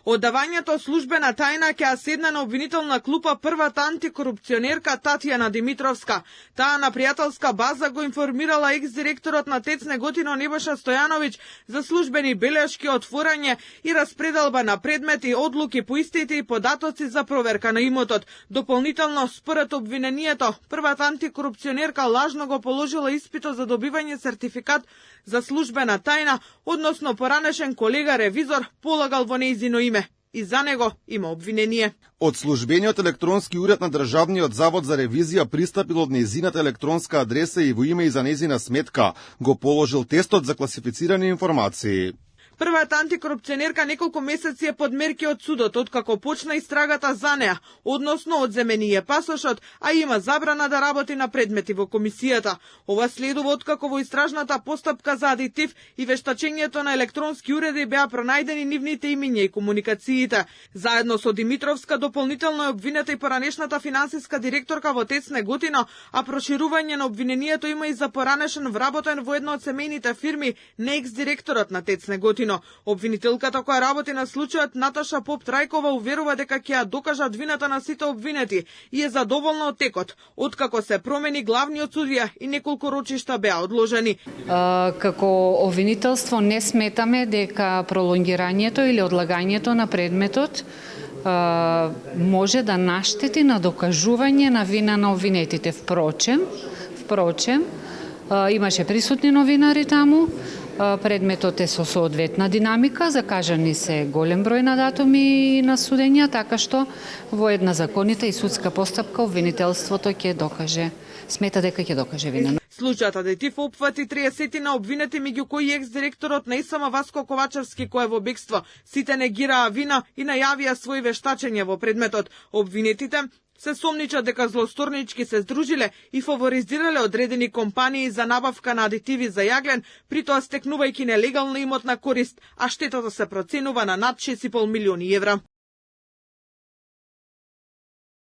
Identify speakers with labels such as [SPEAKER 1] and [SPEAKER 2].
[SPEAKER 1] Одавањето службена тајна ќе седне на обвинителна клупа првата антикорупционерка Татјана Димитровска. Таа на пријателска база го информирала екс-директорот на ТЕЦ Неготино Небоша Стојановиќ за службени белешки, отворање и распределба на предмети, одлуки по истите и податоци за проверка на имотот. Дополнително, според обвинението, првата антикорупционерка лажно го положила испитот за добивање сертификат за службена тајна, односно поранешен колега ревизор полагал во нејзино име. И за него има обвинение.
[SPEAKER 2] Од службениот електронски уред на Државниот завод за ревизија пристапил од нејзината електронска адреса и во име и за нејзина сметка го положил тестот за класифицирани информации.
[SPEAKER 1] Првата антикорупционерка неколку месеци е под мерки од судот, откако почна истрагата за неа, односно одземени е пасошот, а има забрана да работи на предмети во комисијата. Ова следува откако во истражната постапка за адитив и вештачењето на електронски уреди беа пронајдени нивните имиња и комуникациите. Заедно со Димитровска дополнително е обвинета и поранешната финансиска директорка во ТЕЦ Неготино, а проширување на обвинението има и за поранешен вработен во една од семејните фирми на екс-директорот на ТЕЦ Неготино. Обвинителката која работи на случајот Наташа Поп Трајкова уверува дека ќе ја докажат вината на сите обвинети и е задоволна од текот, откако се промени главниот судија и неколку рочишта беа одложени.
[SPEAKER 3] Како обвинителство не сметаме дека пролонгирањето или одлагањето на предметот може да наштети на докажување на вина на обвинетите. Впрочем, имаше присутни новинари таму. Предметот е со соодветна динамика, закажани се голем број на датуми на судења, така што во една законита и судска постапка обвинителството ќе докаже, смета дека ќе докаже вина.
[SPEAKER 1] Случајот адитив опфати 30 на обвинети, меѓу кои екс-директорот на ИСМ Васко Ковачевски, кој е во бегство. Сите негираа вина и најавија своји вештачења во предметот. Обвинетите се сомничат дека злосторнички се здружиле и фаворизирале одредени компании за набавка на адитиви за јаглен, при тоа стекнувајќи нелегална имотна корист, а штетата се проценува на над 6,5 милиони евра.